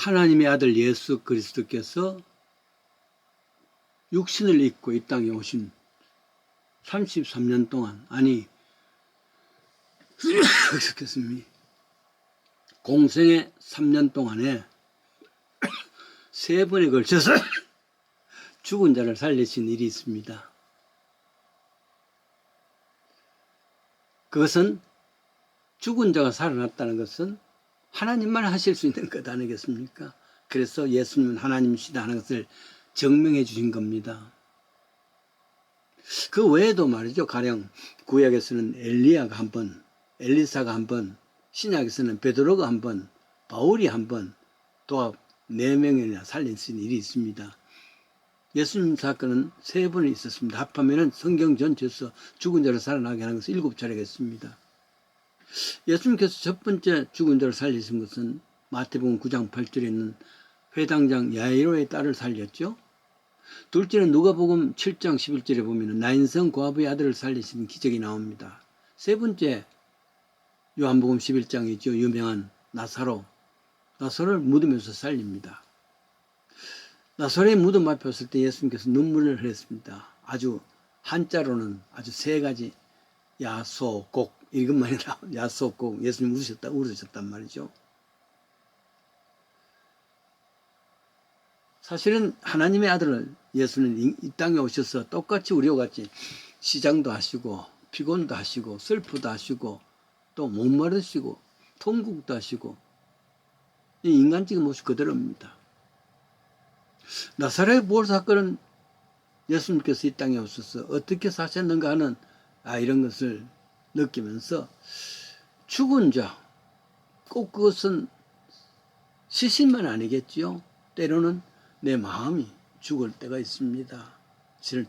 하나님의 아들 예수 그리스도께서 육신을 입고 이 땅에 오신 33년 동안, 아니 공생의 3년 동안에 3번에 걸쳐서 죽은 자를 살리신 일이 있습니다. 그것은 죽은 자가 살아났다는 것은 하나님만 하실 수 있는 것 아니겠습니까? 그래서 예수님은 하나님이시다 하는 것을 증명해 주신 겁니다. 그 외에도 말이죠. 가령 구약에서는 엘리야가 한 번, 엘리사가 한 번, 신약에서는 베드로가 한 번, 바울이 한 번, 또 4명이나 살리신 일이 있습니다. 예수님 사건은 3번이 있었습니다. 합하면 성경 전체에서 죽은 자를 살아나게 하는 것은 7차례겠습니다. 예수님께서 첫 번째 죽은 자를 살리신 것은 마태복음 9장 8절에 있는 회당장 야이로의 딸을 살렸죠. 둘째는 누가복음 7장 11절에 보면 나인성 과부의 아들을 살리시는 기적이 나옵니다. 세 번째 요한복음 11장이죠. 유명한 나사로를 무덤에서 살립니다. 나사로의 무덤 앞에 왔을 때 예수님께서 눈물을 흘렸습니다. 아주 한자로는 아주 3가지 야소곡 이것만이 나와요. 야소곡 예수님 울으셨단 말이죠. 사실은 하나님의 아들을 예수는 이 땅에 오셔서 똑같이 우리와 같이 시장도 하시고 피곤도 하시고 슬프도 하시고 또 목마르시고 통곡도 하시고 이 인간적인 모습 그대로입니다. 나사렛 부활 사건은 예수님께서 이 땅에 오셔서 어떻게 사셨는가 하는 이런 것을 느끼면서 죽은 자, 꼭 그것은 시신만 아니겠지요. 때로는 내 마음이 죽을 때가 있습니다.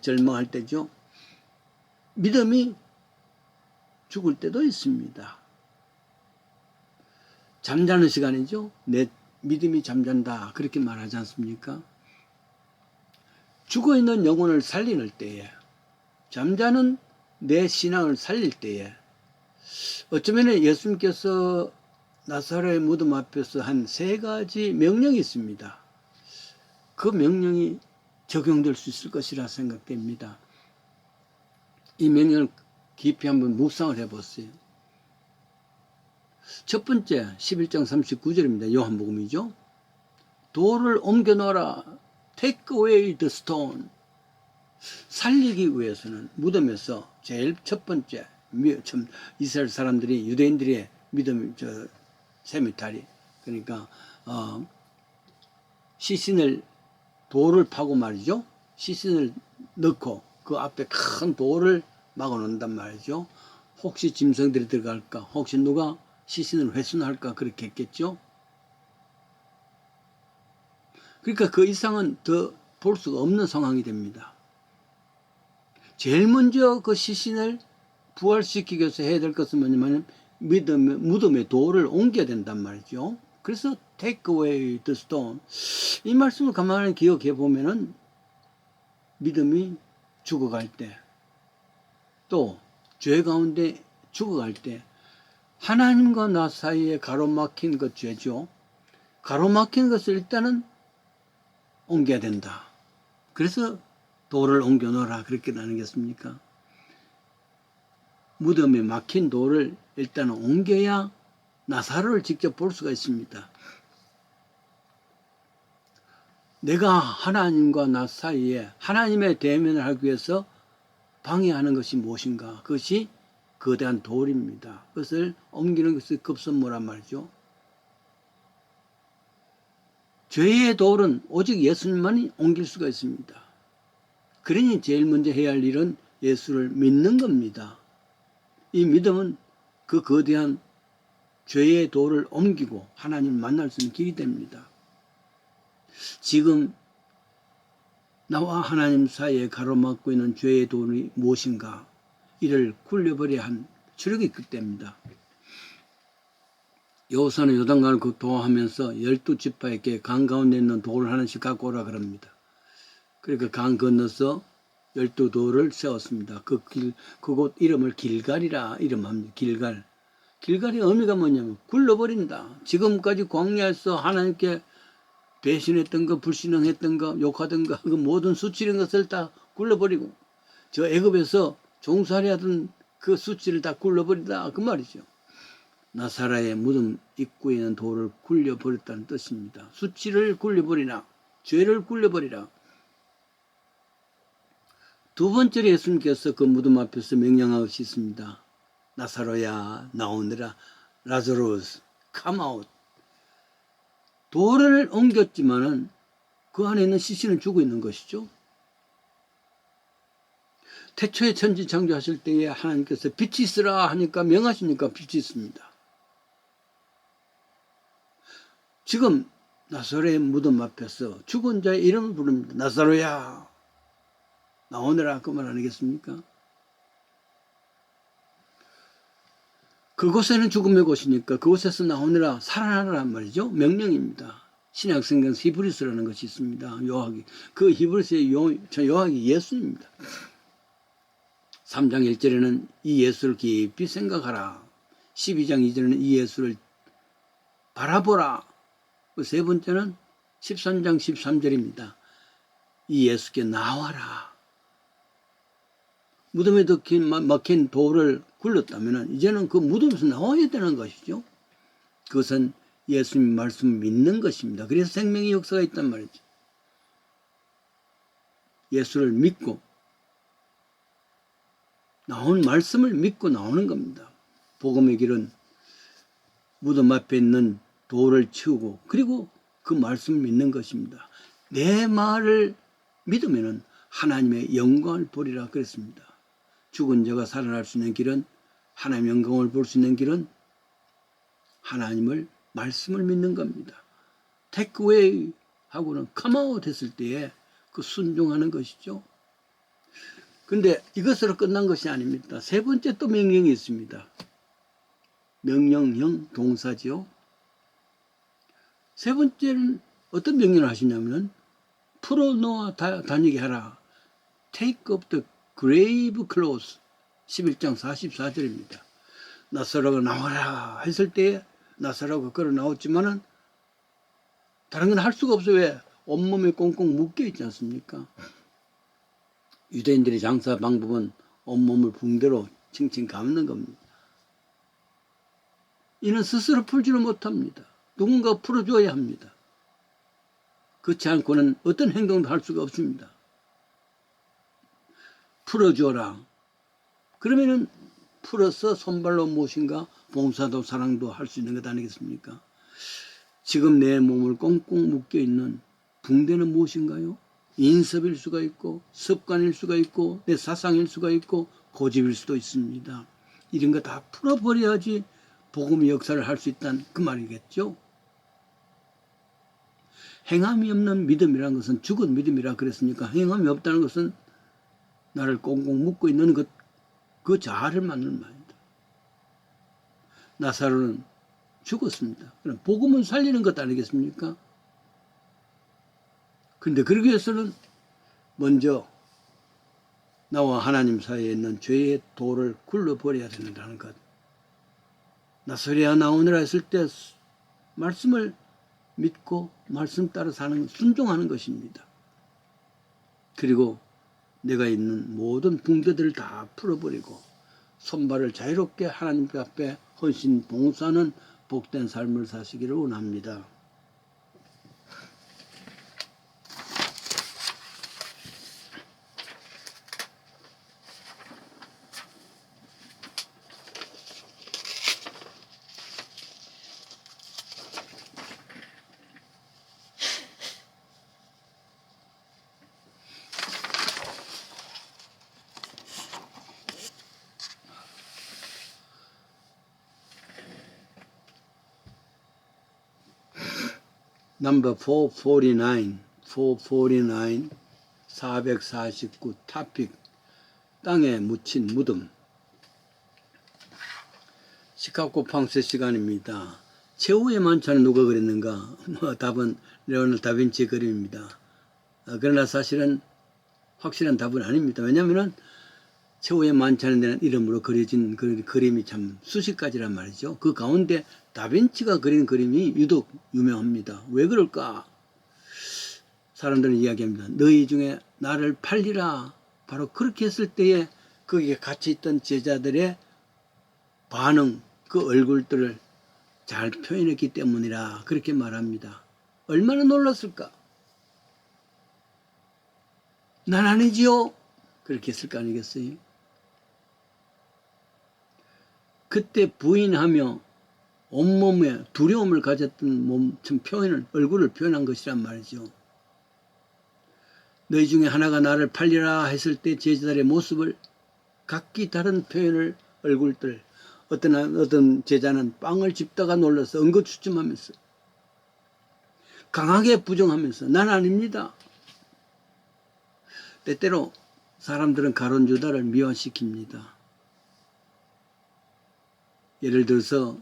절망할 때죠. 믿음이 죽을 때도 있습니다. 잠자는 시간이죠. 내 믿음이 잠잔다 그렇게 말하지 않습니까? 죽어있는 영혼을 살리는 때에, 잠자는 내 신앙을 살릴 때에 어쩌면 예수님께서 나사로의 무덤 앞에서 한 3가지 명령이 있습니다. 그 명령이 적용될 수 있을 것이라 생각됩니다. 이 명령을 깊이 한번 묵상을 해보세요. 첫 번째 11장 39절입니다. 요한복음이죠. 돌을 옮겨 놓아라. Take away the stone. 살리기 위해서는 무덤에서 제일 첫 번째 이스라엘 사람들이 유대인들의 믿음 세미타리 그러니까 시신을 돌을 파고 말이죠. 시신을 넣고 그 앞에 큰 돌을 막아 놓는단 말이죠. 혹시 짐승들이 들어갈까? 혹시 누가 시신을 훼손할까? 그렇게 했겠죠. 그러니까 그 이상은 더 볼 수가 없는 상황이 됩니다. 제일 먼저 그 시신을 부활시키기 위해서 해야 될 것은 뭐냐면 무덤에 돌을 옮겨야 된단 말이죠. 그래서 take away the stone. 이 말씀을 가만히 기억해 보면은 믿음이 죽어갈 때, 또 죄 가운데 죽어갈 때 하나님과 나 사이에 가로막힌 그 죄죠. 가로막힌 것을 일단은 옮겨야 된다. 그래서 돌을 옮겨 놓으라 그렇게 나누겠습니까? 무덤에 막힌 돌을 일단 옮겨야 나사로를 직접 볼 수가 있습니다. 내가 하나님과 나 사이에 하나님의 대면을 하기 위해서 방해하는 것이 무엇인가? 그것이 거대한 돌입니다. 그것을 옮기는 것이 급선무란 말이죠. 죄의 돌은 오직 예수님만이 옮길 수가 있습니다. 그러니 제일 먼저 해야 할 일은 예수를 믿는 겁니다. 이 믿음은 그 거대한 죄의 돌을 옮기고 하나님을 만날 수 있는 길이 됩니다. 지금 나와 하나님 사이에 가로막고 있는 죄의 돌이 무엇인가? 이를 굴려버려야 한 추력이 있기 때문입니다. 여호수아는 요단강을 도하면서 12지파에게 강 가운데 있는 돌을 하나씩 갖고 오라 그럽니다. 그러니까 강 건너서 12돌을 세웠습니다. 그곳 이름을 길갈이라 이름합니다. 길갈의 의미가 뭐냐면 굴러버린다. 지금까지 광야에서 하나님께 배신했던 거, 불신앙했던 거, 욕하던 거, 그 모든 수치인 것을 다 굴러버리고 저 애굽에서 종살이 하던 그 수치를 다 굴러버리다 그 말이죠. 나사라의 무덤 입구에 있는 돌을 굴려버렸다는 뜻입니다. 수치를 굴려버리나 죄를 굴려버리라. 두 번째로 예수님께서 그 무덤 앞에서 명령하고 있습니다. 나사로야 나오느라. 라자로스 come out. 돌을 옮겼지만은 그 안에 있는 시신은 죽어 있는 것이죠. 태초에 천지 창조하실 때에 하나님께서 빛이 있으라 하니까 명하시니까 빛이 있습니다. 지금 나사로의 무덤 앞에서 죽은 자의 이름을 부릅니다. 나사로야 나오느라 그 말 아니겠습니까? 그곳에는 죽음의 곳이니까 그곳에서 나오느라 살아나라는 말이죠. 명령입니다. 신약성경에서 히브리서라는 것이 있습니다. 요하기. 그 히브리서의 요하기 예수입니다. 3장 1절에는 이 예수를 깊이 생각하라. 12장 2절에는 이 예수를 바라보라. 그 세 번째는 13장 13절입니다. 이 예수께 나와라. 무덤에 막힌 돌을 굴렀다면 이제는 그 무덤에서 나와야 되는 것이죠. 그것은 예수님 말씀을 믿는 것입니다. 그래서 생명의 역사가 있단 말이죠. 예수를 믿고 나온 말씀을 믿고 나오는 겁니다. 복음의 길은 무덤 앞에 있는 돌을 치우고 그리고 그 말씀을 믿는 것입니다. 내 말을 믿으면 하나님의 영광을 보리라 그랬습니다. 죽은 자가 살아날 수 있는 길은 하나님의 영광을 볼 수 있는 길은 하나님을 말씀을 믿는 겁니다. take away 하고는 come out 했을 때에 그 순종하는 것이죠. 근데 이것으로 끝난 것이 아닙니다. 세 번째 또 명령이 있습니다. 명령형 동사지요. 세 번째는 어떤 명령을 하시냐면 풀어놓아 다니게 하라. Take up the grave clothes. 11장 44절입니다. 나사로가 나와라 했을 때 나사로가 걸어 나왔지만은 다른 건 할 수가 없어요. 왜? 온몸에 꽁꽁 묶여 있지 않습니까? 유대인들의 장사 방법은 온몸을 붕대로 칭칭 감는 겁니다. 이는 스스로 풀지를 못합니다. 누군가 풀어줘야 합니다. 그렇지 않고는 어떤 행동도 할 수가 없습니다. 풀어줘라. 그러면은 풀어서 손발로 무엇인가 봉사도 사랑도 할 수 있는 것 아니겠습니까? 지금 내 몸을 꽁꽁 묶여있는 붕대는 무엇인가요? 인습일 수가 있고 습관일 수가 있고 내 사상일 수가 있고 고집일 수도 있습니다. 이런 거 다 풀어버려야지 복음의 역사를 할 수 있다는 그 말이겠죠. 행함이 없는 믿음이라는 것은 죽은 믿음이라 그랬으니까 행함이 없다는 것은 나를 꽁꽁 묶고 있는 그 자아를 만드는 말입니다. 나사로는 죽었습니다. 그럼 복음은 살리는 것 아니겠습니까? 그런데 그러기 위해서는 먼저 나와 하나님 사이에 있는 죄의 돌을 굴러버려야 된다는 것. 나사로야 나오느라 했을 때 말씀을 믿고 말씀 따라 사는 순종하는 것입니다. 그리고 내가 있는 모든 붕대들을 다 풀어버리고 손발을 자유롭게 하나님 앞에 헌신 봉사하는 복된 삶을 사시기를 원합니다. 넘버 449, 449 토픽 땅에 묻힌 무덤. 시카고 팡스 시간입니다. 최후의 만찬은 누가 그렸는가? 답은 레오나르도 다빈치 그림입니다. 그러나 사실은 확실한 답은 아닙니다. 왜냐하면 최후의 만찬에 대한 이름으로 그려진 그 그림이 참 수십 가지란 말이죠. 그 가운데 다빈치가 그린 그림이 유독 유명합니다. 왜 그럴까? 사람들은 이야기합니다. 너희 중에 나를 팔리라. 바로 그렇게 했을 때에 거기에 같이 있던 제자들의 반응, 그 얼굴들을 잘 표현했기 때문이라 그렇게 말합니다. 얼마나 놀랐을까? 난 아니지요. 그렇게 했을 거 아니겠어요? 그때 부인하며 온몸에 두려움을 가졌던 몸 표현을, 얼굴을 표현한 것이란 말이죠. 너희 중에 하나가 나를 팔리라 했을 때 제자들의 모습을 각기 다른 표현을, 얼굴들, 어떤 제자는 빵을 집다가 놀라서 응거추춤하면서 강하게 부정하면서 난 아닙니다. 때때로 사람들은 가룟 유다를 미화시킵니다. 예를 들어서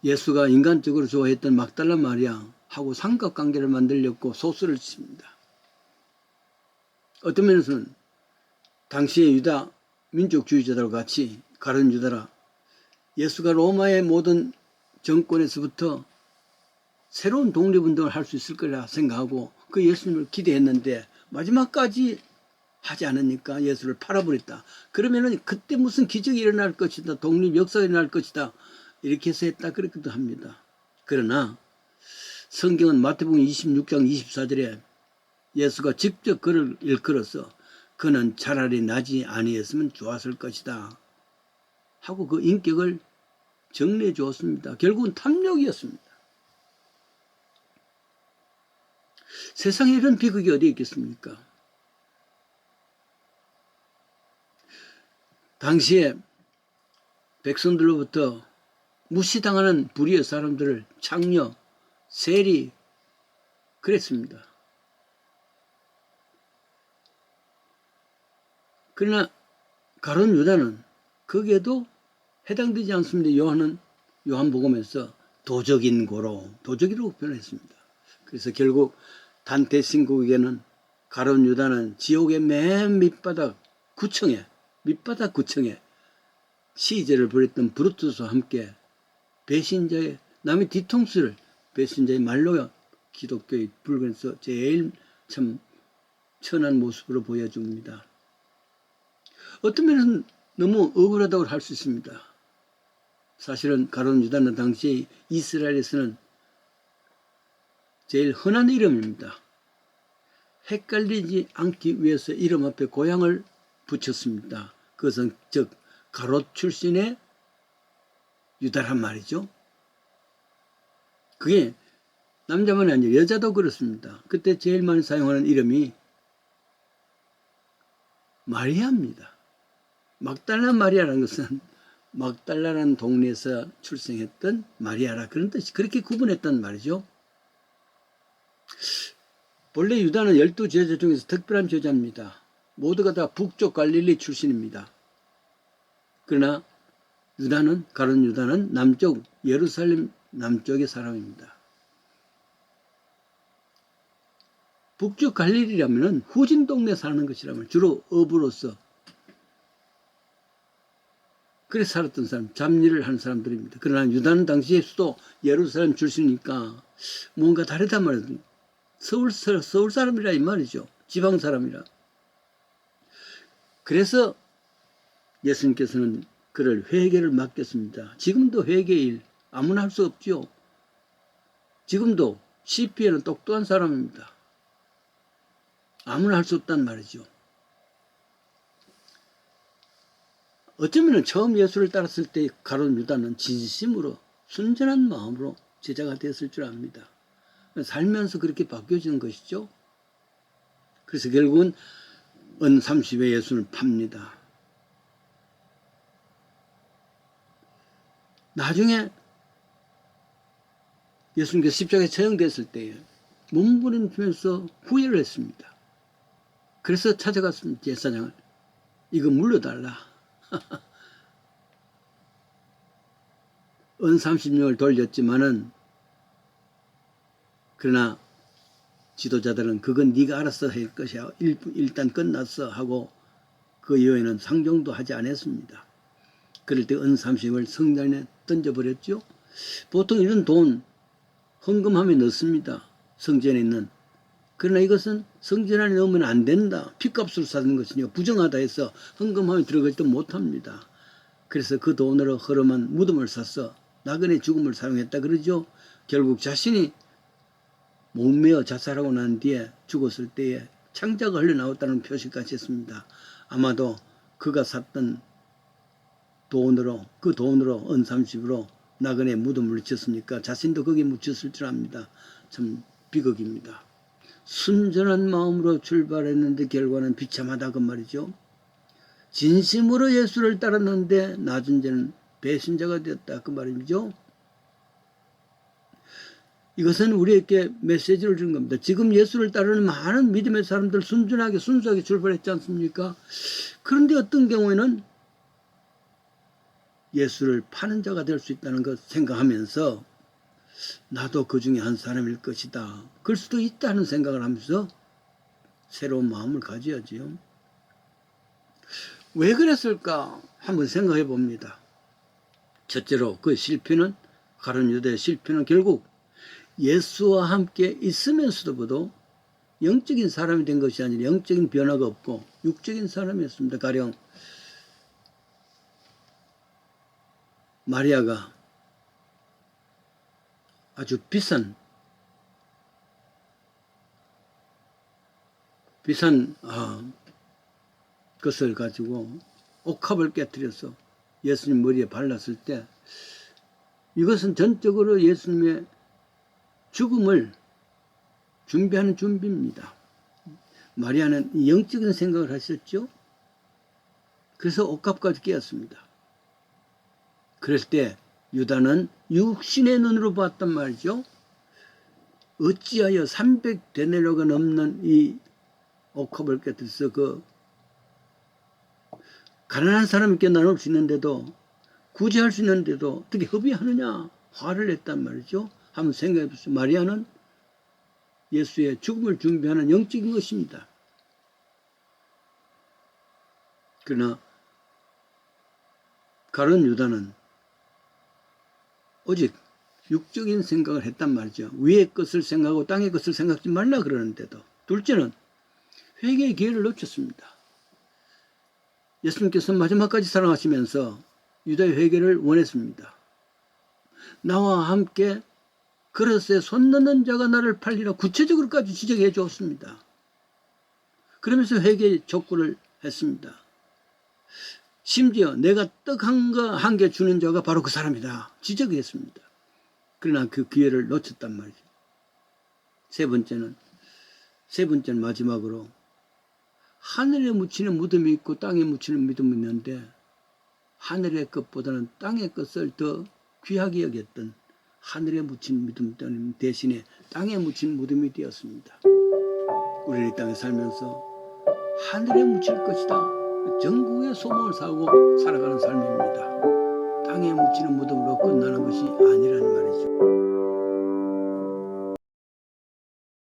예수가 인간적으로 좋아했던 막달라 마리아하고 삼각관계를 만들려고 소설을 칩니다. 어떤 면에서는 당시의 유다 민족주의자들과 같이 가룟 유다라 예수가 로마의 모든 정권에서부터 새로운 독립운동을 할 수 있을 거라 생각하고 그 예수님을 기대했는데 마지막까지 하지 않으니까 예수를 팔아버렸다. 그러면은 그때 무슨 기적이 일어날 것이다. 독립 역사가 일어날 것이다. 이렇게 해서 했다. 그렇기도 합니다. 그러나 성경은 마태복음 26장 24절에 예수가 직접 그를 일컬어서 그는 차라리 나지 아니했으면 좋았을 것이다 하고 그 인격을 정리해 주었습니다. 결국은 탐욕이었습니다. 세상에 이런 비극이 어디 있겠습니까? 당시에 백성들로부터 무시당하는 불의의 사람들을 창녀, 세리 그랬습니다. 그러나 가룟 유다는 거기에도 해당되지 않습니다. 요한복음에서 도적인 고로, 도적이라고 표현했습니다. 그래서 결국 단테 신국에게는 가룟 유다는 지옥의 맨 밑바닥 구청에 시제를 벌였던 브루투스와 함께 배신자의, 남의 뒤통수를 배신자의 말로 기독교의 불교에서 제일 참 천한 모습으로 보여줍니다. 어떤 면에서는 너무 억울하다고 할 수 있습니다. 사실은 가룟 유다는 당시 이스라엘에서는 제일 흔한 이름입니다. 헷갈리지 않기 위해서 이름 앞에 고향을 붙였습니다. 그것은 즉 가롯 출신의 유다란 말이죠. 그게 남자만이 아니라 여자도 그렇습니다. 그때 제일 많이 사용하는 이름이 마리아입니다. 막달라 마리아라는 것은 막달라라는 동네에서 출생했던 마리아라 그런 뜻이, 그렇게 구분했단 말이죠. 본래 유다는 12제자 중에서 특별한 제자입니다. 모두가 다 북쪽 갈릴리 출신입니다. 그러나 가룟 유다는 남쪽 예루살렘 남쪽의 사람입니다. 북쪽 갈릴리라면 후진 동네 사는 것이라면 주로 어부로서 그래서 살았던 사람, 잡일을 하는 사람들입니다. 그러나 유다는 당시의 수도 예루살렘 출신이니까 뭔가 다르단 말이에요. 서울 사람이라 이 말이죠. 지방 사람이라. 그래서 예수님께서는 그를 회개를 맡겼습니다. 지금도 회개의 일 아무나 할 수 없죠. 지금도 시피에는 똑똑한 사람입니다. 아무나 할 수 없단 말이죠. 어쩌면 처음 예수를 따랐을 때 가룟 유다는 진심으로 순전한 마음으로 제자가 되었을 줄 압니다. 살면서 그렇게 바뀌어지는 것이죠. 그래서 결국은 은 30에 예수를 팝니다. 나중에 예수님께서 십자가에 처형됐을 때에 몸부림치면서 후회를 했습니다. 그래서 찾아갔습니다. 제사장을. 이거 물려달라. 은 30령을 돌렸지만은 그러나 지도자들은 그건 네가 알아서 할 것이야. 일단 끝났어 하고 그 이후에는 상종도 하지 않았습니다. 그럴 때 은 30을 성전에 던져버렸죠. 보통 이런 돈 헌금함에 넣습니다. 성전에 있는 그러나 이것은 성전 안에 넣으면 안 된다. 핏값으로 사는 것이니까 부정하다 해서 헌금함에 들어가지도 못합니다. 그래서 그 돈으로 허름한 무덤을 사서 나그네 죽음을 사용했다 그러죠. 결국 자신이 목매어 자살하고 난 뒤에 죽었을 때에 창자가 흘러나왔다는 표시까지 했습니다. 아마도 그가 샀던 돈으로, 그 돈으로 은삼십으로 나그네 무덤을 짓었으니까 자신도 거기에 묻혔을 줄 압니다. 참 비극입니다. 순전한 마음으로 출발했는데 결과는 비참하다 그 말이죠. 진심으로 예수를 따랐는데 낮은 자는 배신자가 되었다 그 말이죠. 이것은 우리에게 메시지를 주는 겁니다. 지금 예수를 따르는 많은 믿음의 사람들 순전하게 순수하게 출발했지 않습니까? 그런데 어떤 경우에는 예수를 파는 자가 될 수 있다는 것 생각하면서 나도 그 중에 한 사람일 것이다. 그럴 수도 있다는 생각을 하면서 새로운 마음을 가져야지요. 왜 그랬을까 한번 생각해 봅니다. 첫째로 그 실패는, 가룟 유다의 실패는 결국 예수와 함께 있으면서도 영적인 사람이 된 것이 아니라 영적인 변화가 없고 육적인 사람이었습니다. 가령 마리아가 아주 비싼 것을 가지고 옥합을 깨뜨려서 예수님 머리에 발랐을 때 이것은 전적으로 예수님의 죽음을 준비하는 준비입니다. 마리아는 영적인 생각을 하셨죠. 그래서 옥합까지 깨었습니다. 그럴 때 유다는 육신의 눈으로 봤단 말이죠. 어찌하여 300데나리오가 넘는 이 옥합을 깨뜨려서 그 가난한 사람에게 나눌 수 있는데도 구제할 수 있는데도 어떻게 협의하느냐 화를 냈단 말이죠. 한번 생각해 보세요. 마리아는 예수의 죽음을 준비하는 영적인 것입니다. 그러나 가룟 유다는 오직 육적인 생각을 했단 말이죠. 위의 것을 생각하고 땅의 것을 생각하지 말라 그러는데도. 둘째는 회개의 기회를 놓쳤습니다. 예수님께서 마지막까지 사랑하시면서 유다의 회개를 원했습니다. 나와 함께 그릇에 손 넣는 자가 나를 팔리라 구체적으로까지 지적해 주었습니다. 그러면서 회개의 촉구를 했습니다. 심지어 내가 떡 한 개 주는 자가 바로 그 사람이다 지적했습니다. 그러나 그 기회를 놓쳤단 말이죠. 세 번째는 마지막으로 하늘에 묻히는 무덤이 있고 땅에 묻히는 무덤이 있는데 하늘의 것보다는 땅의 것을 더 귀하게 여겼던 하늘에 묻힌 무덤 대신에 땅에 묻힌 무덤이 되었습니다. 우리는 이 땅에 살면서 하늘에 묻힐 것이다. 전국의 소망을 사고 살아가는 삶입니다. 땅에 묻히는 무덤으로 끝나는 것이 아니라는 말이죠.